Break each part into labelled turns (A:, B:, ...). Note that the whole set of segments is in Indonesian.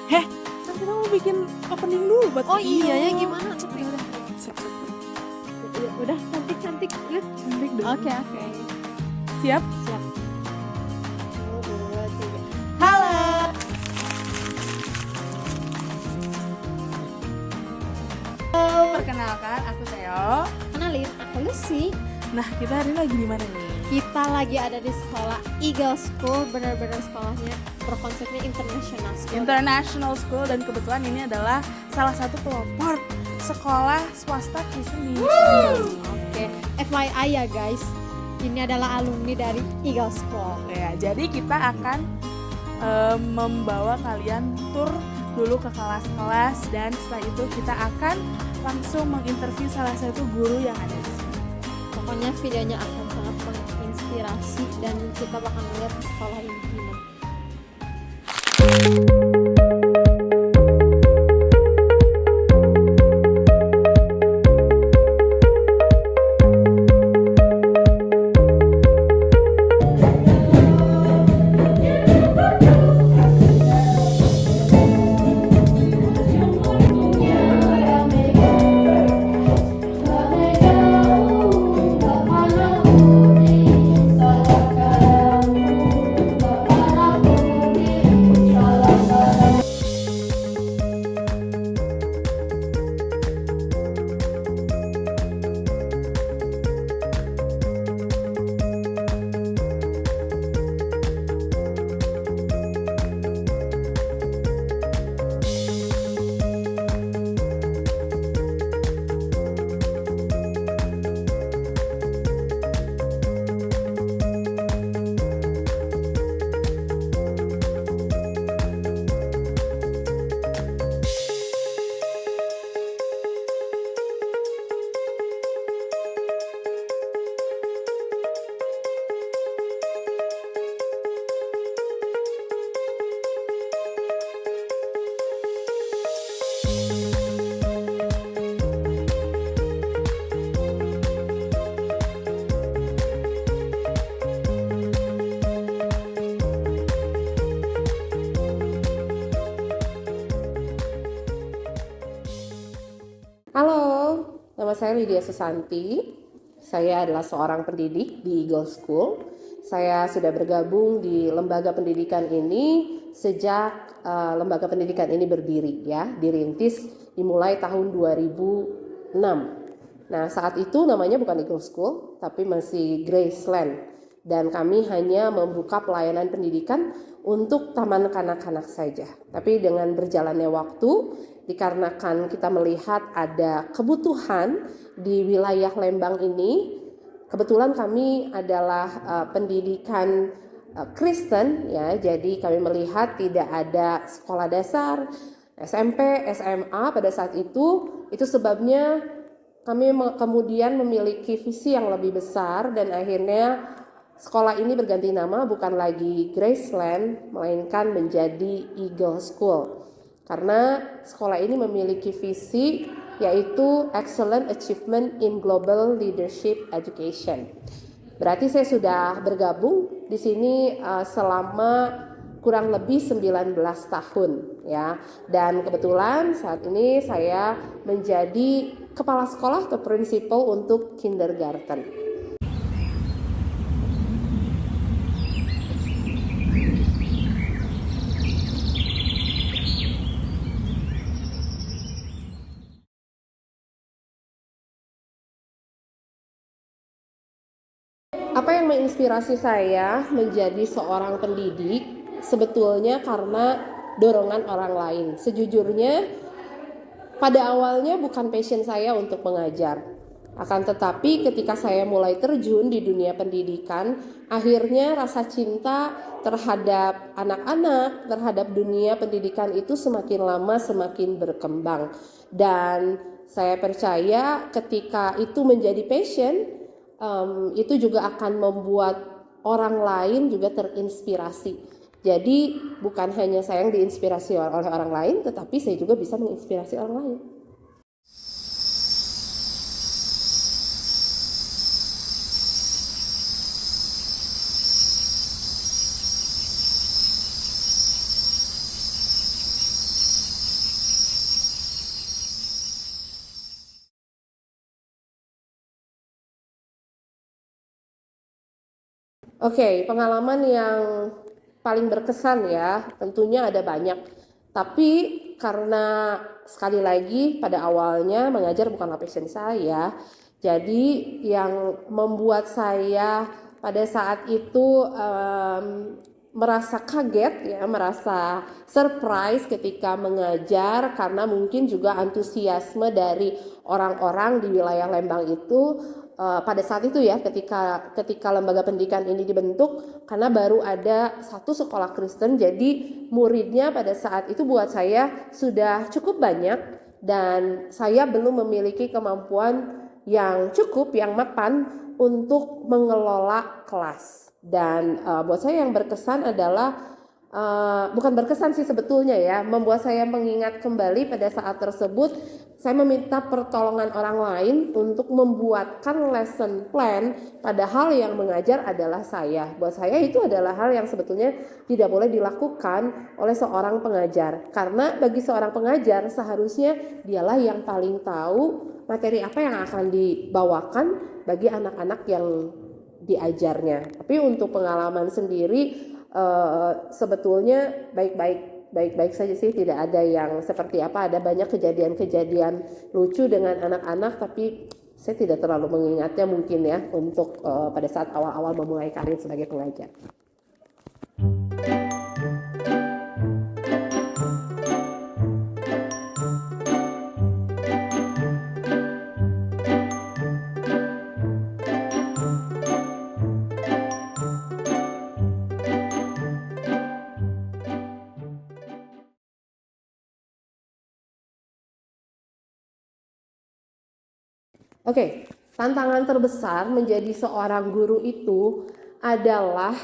A: Heh, kan kita mau bikin opening dulu buat
B: Oh
A: video.
B: iya ya, gimana tuh?
A: Udah, sip.
B: Ya, udah cantik ya.
A: Cantik dong.
B: Oke.
A: Siap?
B: Siap. 1, 2, 3.
A: Halo. Perkenalkan, aku Theo.
B: Kenalin, aku Lucy.
A: Nah, kita hari ini lagi di mana nih?
B: Kita lagi ada di sekolah Eagle School, benar-benar sekolahnya berkonsepnya international school.
A: International School, dan kebetulan ini adalah salah satu pelopor sekolah swasta Kristen di
B: Oke, FYI ya guys, ini adalah alumni dari Eagle School.
A: Ya, jadi kita akan membawa kalian tur dulu ke kelas-kelas, dan setelah itu kita akan langsung menginterview salah satu guru yang ada di sini.
B: Pokoknya videonya akan sangat menginspirasi dan kita bakal melihat sekolah ini gimana.
C: Halo, nama saya Lydia Susanti. Saya adalah seorang pendidik di Eagle School. Saya sudah bergabung di lembaga pendidikan ini sejak lembaga pendidikan ini berdiri, ya, dirintis dimulai tahun 2006. Nah, saat itu namanya bukan Eagle School, tapi masih Graceland. Dan kami hanya membuka pelayanan pendidikan untuk taman kanak-kanak saja. Tapi dengan berjalannya waktu, dikarenakan kita melihat ada kebutuhan di wilayah Lembang ini, kebetulan kami adalah pendidikan Kristen, ya, jadi kami melihat tidak ada sekolah dasar, SMP, SMA pada saat itu sebabnya kami kemudian memiliki visi yang lebih besar, dan akhirnya sekolah ini berganti nama, bukan lagi Graceland, melainkan menjadi Eagle School. Karena sekolah ini memiliki visi yaitu Excellent Achievement in Global Leadership Education. Berarti saya sudah bergabung di sini selama kurang lebih 19 tahun, ya. Dan kebetulan saat ini saya menjadi kepala sekolah atau principal untuk kindergarten. Apa yang menginspirasi saya menjadi seorang pendidik sebetulnya karena dorongan orang lain. Sejujurnya pada awalnya bukan passion saya untuk mengajar. Akan tetapi ketika saya mulai terjun di dunia pendidikan, akhirnya rasa cinta terhadap anak-anak, terhadap dunia pendidikan itu semakin lama semakin berkembang. Dan saya percaya ketika itu menjadi passion, itu juga akan membuat orang lain juga terinspirasi. Jadi bukan hanya saya yang diinspirasi oleh orang lain, tetapi saya juga bisa menginspirasi orang lain. Oke, pengalaman yang paling berkesan ya, tentunya ada banyak. Tapi karena sekali lagi pada awalnya mengajar bukanlah passion saya, jadi yang membuat saya pada saat itu merasa kaget ya, merasa surprise ketika mengajar karena mungkin juga antusiasme dari orang-orang di wilayah Lembang itu pada saat itu ya ketika lembaga pendidikan ini dibentuk karena baru ada satu sekolah Kristen, jadi muridnya pada saat itu buat saya sudah cukup banyak dan saya belum memiliki kemampuan yang cukup, yang mapan untuk mengelola kelas. Dan buat saya yang berkesan adalah bukan berkesan sih sebetulnya ya, membuat saya mengingat kembali pada saat tersebut saya meminta pertolongan orang lain untuk membuatkan lesson plan, padahal yang mengajar adalah saya. Buat saya itu adalah hal yang sebetulnya tidak boleh dilakukan oleh seorang pengajar, karena bagi seorang pengajar seharusnya dialah yang paling tahu materi apa yang akan dibawakan bagi anak-anak yang diajarnya. Tapi untuk pengalaman sendiri sebetulnya baik-baik saja sih, tidak ada yang seperti apa. Ada banyak kejadian-kejadian lucu dengan anak-anak, tapi saya tidak terlalu mengingatnya mungkin ya untuk pada saat awal-awal memulai karir sebagai pengajar. Oke, tantangan terbesar menjadi seorang guru itu adalah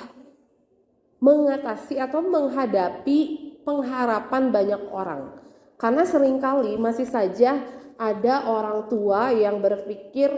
C: mengatasi atau menghadapi pengharapan banyak orang. Karena seringkali masih saja ada orang tua yang berpikir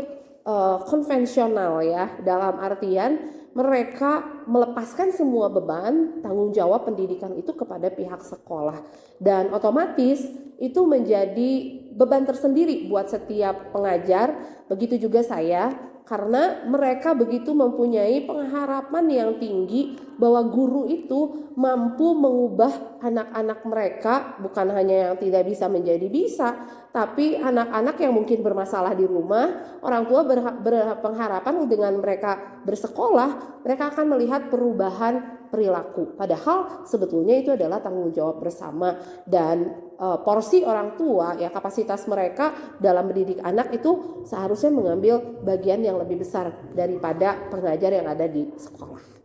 C: konvensional ya, dalam artian mereka melepaskan semua beban tanggung jawab pendidikan itu kepada pihak sekolah, dan otomatis itu menjadi beban tersendiri buat setiap pengajar, begitu juga saya, karena mereka begitu mempunyai pengharapan yang tinggi bahwa guru itu mampu mengubah anak-anak mereka, bukan hanya yang tidak bisa menjadi bisa, tapi anak-anak yang mungkin bermasalah di rumah. Orang tua berpengharapan dengan mereka bersekolah, mereka akan melihat perubahan perilaku. Padahal sebetulnya itu adalah tanggung jawab bersama, dan porsi orang tua ya, kapasitas mereka dalam mendidik anak itu seharusnya mengambil bagian yang lebih besar daripada pengajar yang ada di sekolah.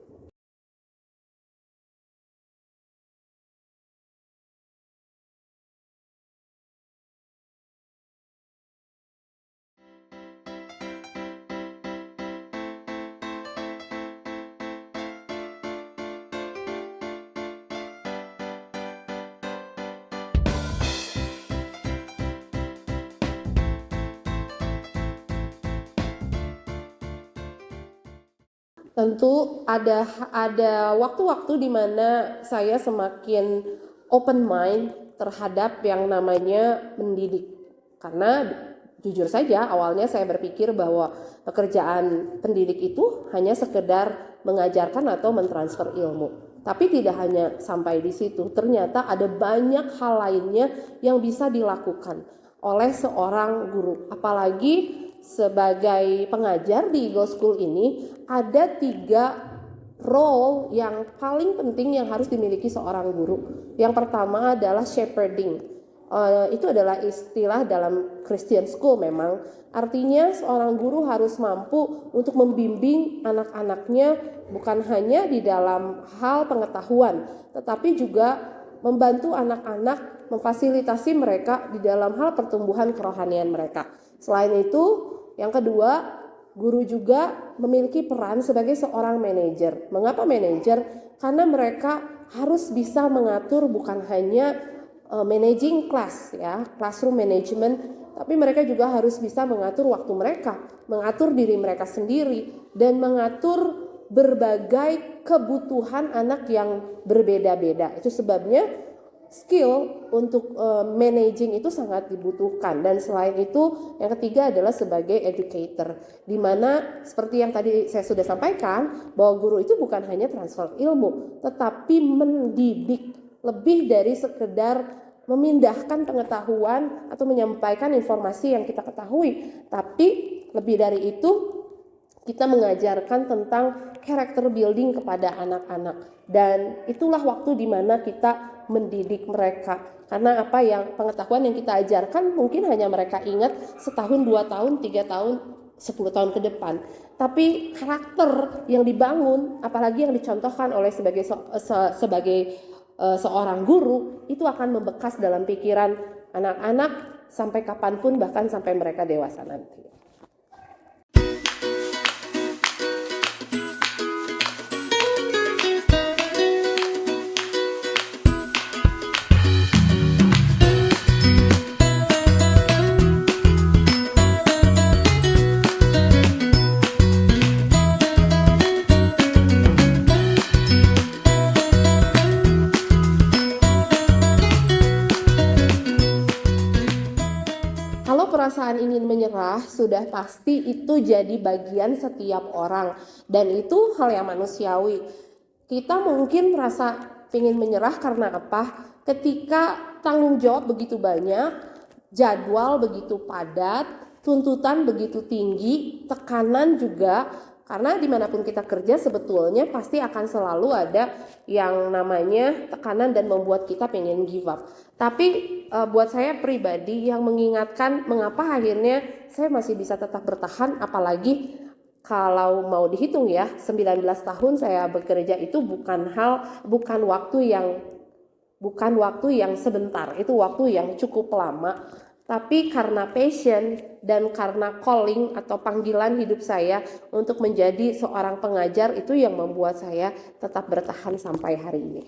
C: Tentu ada waktu-waktu di mana saya semakin open mind terhadap yang namanya mendidik. Karena jujur saja awalnya saya berpikir bahwa pekerjaan pendidik itu hanya sekedar mengajarkan atau mentransfer ilmu. Tapi tidak hanya sampai di situ, ternyata ada banyak hal lainnya yang bisa dilakukan oleh seorang guru. Apalagi sebagai pengajar di Eagle School ini ada 3 role yang paling penting yang harus dimiliki seorang guru. Yang pertama adalah shepherding. Itu adalah istilah dalam Christian School memang. Artinya seorang guru harus mampu untuk membimbing anak-anaknya bukan hanya di dalam hal pengetahuan, tetapi juga membantu anak-anak, memfasilitasi mereka di dalam hal pertumbuhan kerohanian mereka. Selain itu, yang kedua, guru juga memiliki peran sebagai seorang manajer. Mengapa manajer? Karena mereka harus bisa mengatur bukan hanya managing class ya, classroom management, tapi mereka juga harus bisa mengatur waktu mereka, mengatur diri mereka sendiri, dan mengatur berbagai kebutuhan anak yang berbeda-beda. Itu sebabnya skill untuk managing itu sangat dibutuhkan. Dan selain itu yang ketiga adalah sebagai educator, di mana seperti yang tadi saya sudah sampaikan bahwa guru itu bukan hanya transfer ilmu tetapi mendidik, lebih dari sekedar memindahkan pengetahuan atau menyampaikan informasi yang kita ketahui, tapi lebih dari itu kita mengajarkan tentang character building kepada anak-anak. Dan itulah waktu di mana kita mendidik mereka, karena apa yang pengetahuan yang kita ajarkan mungkin hanya mereka ingat setahun, 2 tahun, 3 tahun, 10 tahun ke depan, tapi karakter yang dibangun, apalagi yang dicontohkan oleh sebagai seorang guru, itu akan membekas dalam pikiran anak-anak sampai kapanpun, bahkan sampai mereka dewasa nanti. Perasaan ingin menyerah sudah pasti itu jadi bagian setiap orang, dan itu hal yang manusiawi. Kita mungkin merasa ingin menyerah karena apa? Ketika tanggung jawab begitu banyak, jadwal begitu padat, tuntutan begitu tinggi, tekanan juga, karena dimanapun kita kerja sebetulnya pasti akan selalu ada yang namanya tekanan dan membuat kita pengen give up. Tapi buat saya pribadi yang mengingatkan mengapa akhirnya saya masih bisa tetap bertahan, apalagi kalau mau dihitung ya, 19 tahun saya bekerja itu bukan waktu yang sebentar, itu waktu yang cukup lama. Tapi karena passion dan karena calling atau panggilan hidup saya untuk menjadi seorang pengajar, itu yang membuat saya tetap bertahan sampai hari ini.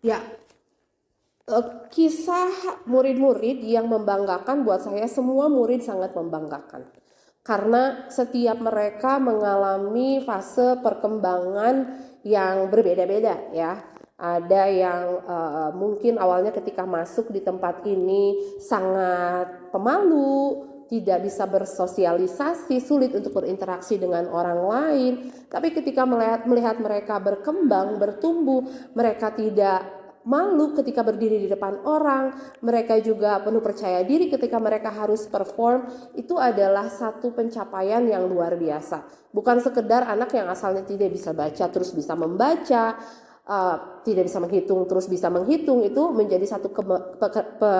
C: Ya, kisah murid-murid yang membanggakan buat saya, semua murid sangat membanggakan. Karena setiap mereka mengalami fase perkembangan yang berbeda-beda ya. Ada yang mungkin awalnya ketika masuk di tempat ini sangat pemalu, tidak bisa bersosialisasi, sulit untuk berinteraksi dengan orang lain. Tapi ketika melihat mereka berkembang, bertumbuh, mereka tidak malu ketika berdiri di depan orang, mereka juga penuh percaya diri ketika mereka harus perform, itu adalah satu pencapaian yang luar biasa. Bukan sekedar anak yang asalnya tidak bisa baca terus bisa membaca, tidak bisa menghitung terus bisa menghitung, itu menjadi satu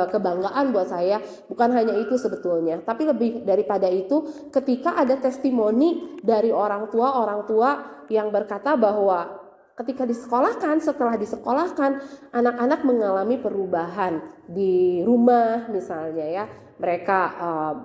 C: kebanggaan buat saya. Bukan hanya itu sebetulnya, tapi lebih daripada itu, ketika ada testimoni dari orang tua yang berkata bahwa ketika disekolahkan, setelah disekolahkan, anak-anak mengalami perubahan di rumah misalnya ya. Mereka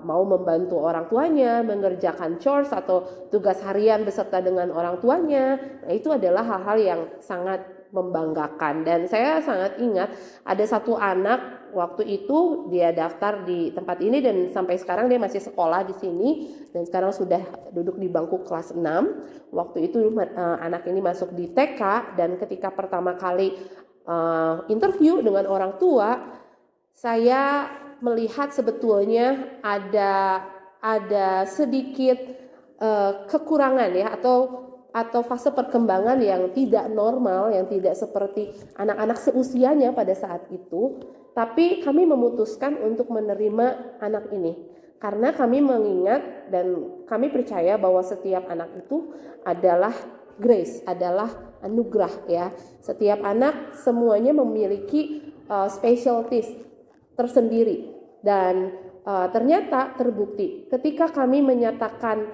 C: mau membantu orang tuanya, mengerjakan chores atau tugas harian beserta dengan orang tuanya. Nah, itu adalah hal-hal yang sangat membanggakan. Dan saya sangat ingat ada satu anak waktu itu dia daftar di tempat ini dan sampai sekarang dia masih sekolah di sini dan sekarang sudah duduk di bangku kelas 6. Waktu itu anak ini masuk di TK, dan ketika pertama kali interview dengan orang tua, saya melihat sebetulnya ada sedikit kekurangan ya, atau fase perkembangan yang tidak normal, yang tidak seperti anak-anak seusianya pada saat itu. Tapi kami memutuskan untuk menerima anak ini karena kami mengingat dan kami percaya bahwa setiap anak itu adalah grace, adalah anugerah ya. Setiap anak semuanya memiliki specialties tersendiri, dan ternyata terbukti ketika kami menyatakan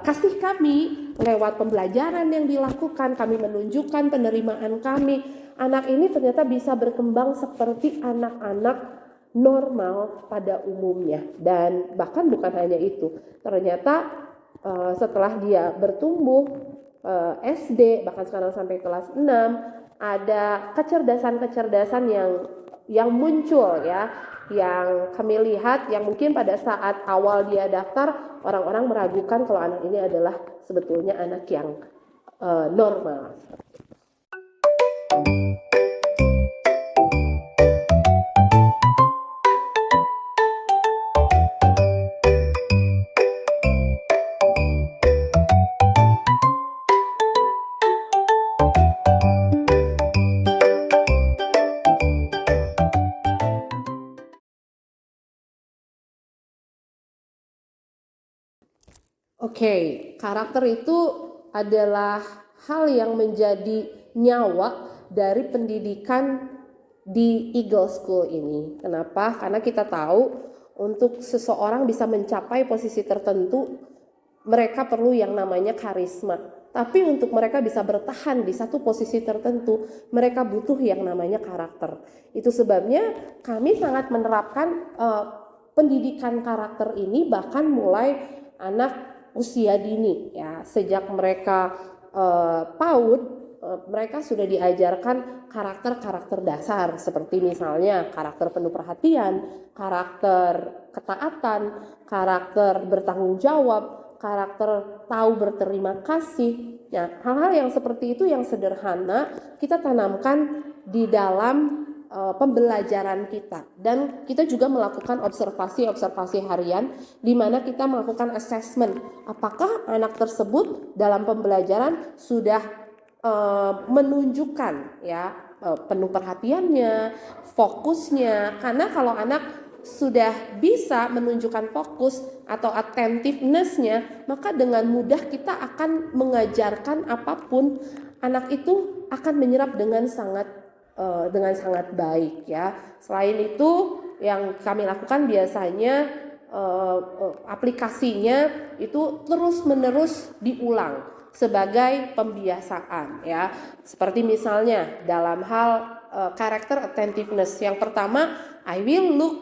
C: kasih kami lewat pembelajaran yang dilakukan, kami menunjukkan penerimaan kami, anak ini ternyata bisa berkembang seperti anak-anak normal pada umumnya. Dan bahkan bukan hanya itu, ternyata setelah dia bertumbuh SD bahkan sekarang sampai kelas 6, ada kecerdasan-kecerdasan yang muncul ya, yang kami lihat yang mungkin pada saat awal dia daftar orang-orang meragukan kalau anak ini adalah sebetulnya anak yang normal. Oke, karakter itu adalah hal yang menjadi nyawa dari pendidikan di Eagle School ini. Kenapa? Karena kita tahu untuk seseorang bisa mencapai posisi tertentu, mereka perlu yang namanya karisma. Tapi untuk mereka bisa bertahan di satu posisi tertentu, mereka butuh yang namanya karakter. Itu sebabnya kami sangat menerapkan pendidikan karakter ini bahkan mulai anak usia dini ya, sejak mereka PAUD mereka sudah diajarkan karakter-karakter dasar seperti misalnya karakter penuh perhatian, karakter ketaatan, karakter bertanggung jawab, karakter tahu berterima kasih. Nah, hal-hal yang seperti itu yang sederhana kita tanamkan di dalam pembelajaran kita, dan kita juga melakukan observasi harian di mana kita melakukan assessment apakah anak tersebut dalam pembelajaran sudah menunjukkan ya penuh perhatiannya, fokusnya. Karena kalau anak sudah bisa menunjukkan fokus atau attentiveness-nya, maka dengan mudah kita akan mengajarkan apapun, anak itu akan menyerap dengan sangat baik ya. Selain itu yang kami lakukan biasanya aplikasinya itu terus-menerus diulang sebagai pembiasaan ya. Seperti misalnya dalam hal character attentiveness, yang pertama I will look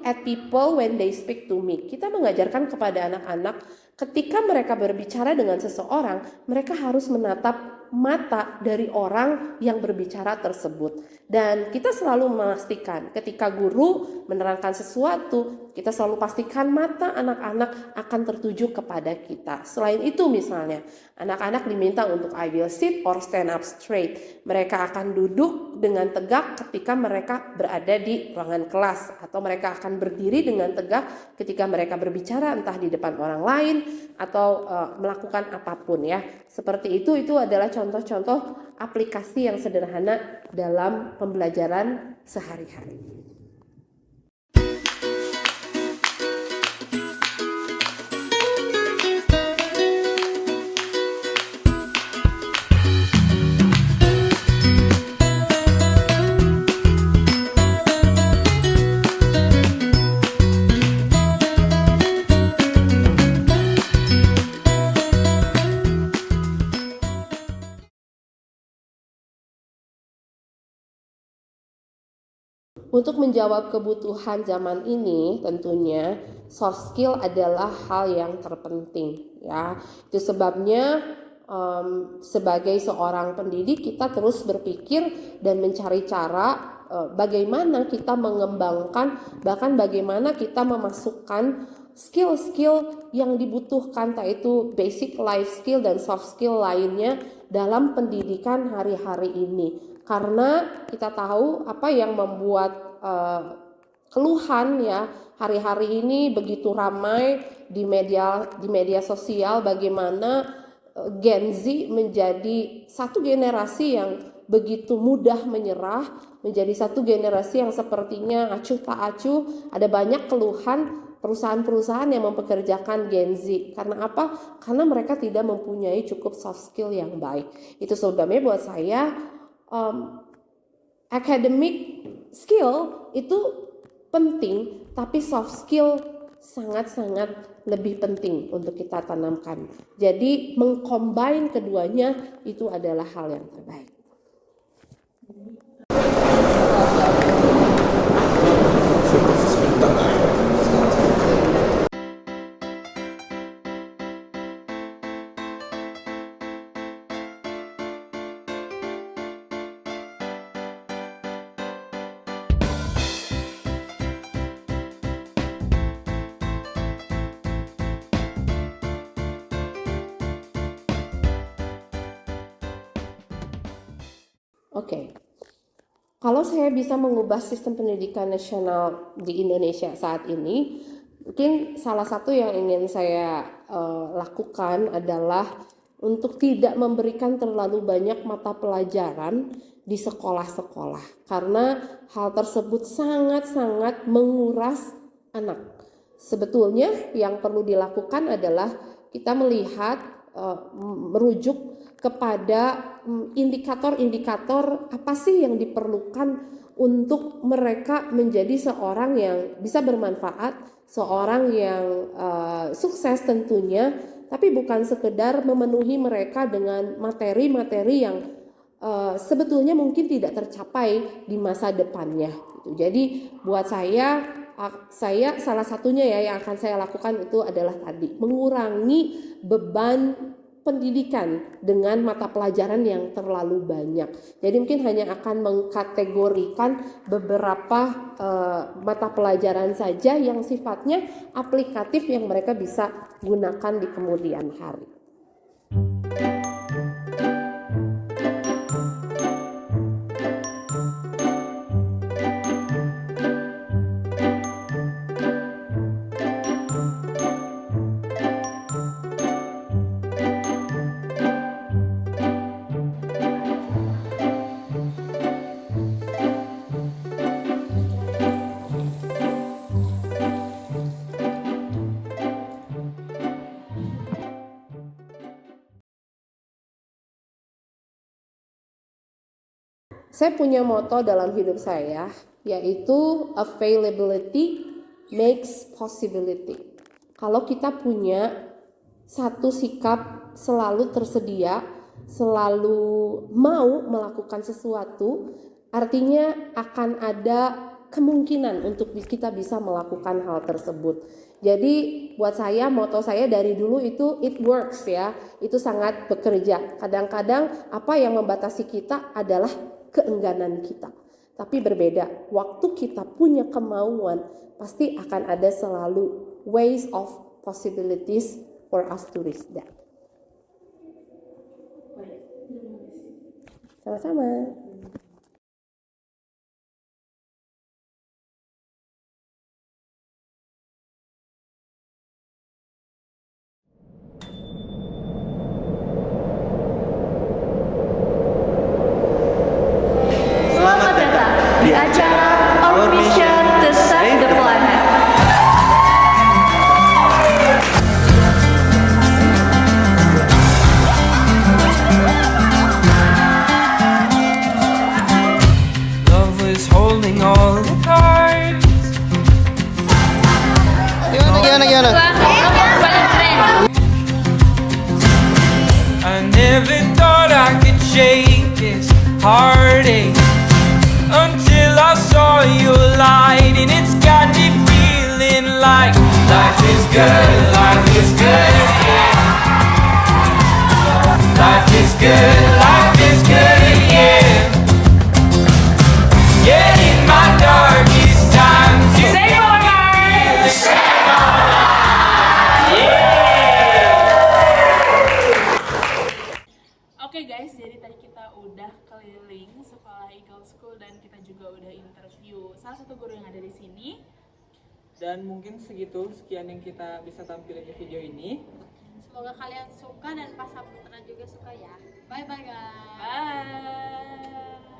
C: at people when they speak to me. Kita mengajarkan kepada anak-anak ketika mereka berbicara dengan seseorang, mereka harus menatap mata dari orang yang berbicara tersebut. Dan kita selalu memastikan ketika guru menerangkan sesuatu, kita selalu pastikan mata anak-anak akan tertuju kepada kita. Selain itu misalnya, anak-anak diminta untuk I will sit or stand up straight. Mereka akan duduk dengan tegak ketika mereka berada di ruangan kelas, atau mereka akan berdiri dengan tegak ketika mereka berbicara entah di depan orang lain atau melakukan apapun ya. Seperti itu adalah contoh-contoh aplikasi yang sederhana dalam pembelajaran sehari-hari. Untuk menjawab kebutuhan zaman ini, tentunya soft skill adalah hal yang terpenting ya. Itu sebabnya sebagai seorang pendidik kita terus berpikir dan mencari cara bagaimana kita mengembangkan, bahkan bagaimana kita memasukkan skill-skill yang dibutuhkan, yaitu basic life skill dan soft skill lainnya dalam pendidikan hari-hari ini. Karena kita tahu apa yang membuat keluhan ya hari-hari ini begitu ramai di media sosial, bagaimana Gen Z menjadi satu generasi yang begitu mudah menyerah, menjadi satu generasi yang sepertinya acuh tak acuh. Ada banyak keluhan perusahaan-perusahaan yang mempekerjakan Gen Z. Karena apa? Karena mereka tidak mempunyai cukup soft skill yang baik. Itu sebabnya buat saya academic skill itu penting, tapi soft skill sangat-sangat lebih penting untuk kita tanamkan. Jadi mengcombine keduanya itu adalah hal yang terbaik. Oke. Kalau saya bisa mengubah sistem pendidikan nasional di Indonesia saat ini, mungkin salah satu yang ingin saya lakukan adalah untuk tidak memberikan terlalu banyak mata pelajaran di sekolah-sekolah, karena hal tersebut sangat-sangat menguras anak. Sebetulnya yang perlu dilakukan adalah kita melihat, merujuk kepada indikator-indikator apa sih yang diperlukan untuk mereka menjadi seorang yang bisa bermanfaat, seorang yang sukses tentunya, tapi bukan sekedar memenuhi mereka dengan materi-materi yang sebetulnya mungkin tidak tercapai di masa depannya gitu. Jadi buat saya salah satunya ya yang akan saya lakukan itu adalah tadi mengurangi beban pendidikan dengan mata pelajaran yang terlalu banyak. Jadi mungkin hanya akan mengkategorikan beberapa mata pelajaran saja yang sifatnya aplikatif yang mereka bisa gunakan di kemudian hari. Saya punya moto dalam hidup saya, yaitu availability makes possibility. Kalau kita punya satu sikap selalu tersedia, selalu mau melakukan sesuatu, artinya akan ada kemungkinan untuk kita bisa melakukan hal tersebut. Jadi buat saya, moto saya dari dulu itu it works ya, itu sangat bekerja. Kadang-kadang apa yang membatasi kita adalah keengganan kita. Tapi berbeda, waktu kita punya kemauan, pasti akan ada selalu ways of possibilities for us to reach that. Sama-sama.
D: Selamat datang di acara Our Mission to Save the Planet.
E: Love was holding all the cards.
F: Gimana?
E: I never thought I could shake this heartache until I saw your light, and it's got me feeling like life is good, yeah. Life is good, yeah. Yeah, in my darkest times, you save our lives.
A: Oke guys, jadi tadi kita udah keliling sekolah Eagle School dan kita juga udah interview salah satu guru yang ada di sini.
F: Dan mungkin sekian yang kita bisa tampilin di video ini.
B: Semoga kalian suka dan Pak Saputra juga suka ya. Bye bye guys.
A: Bye.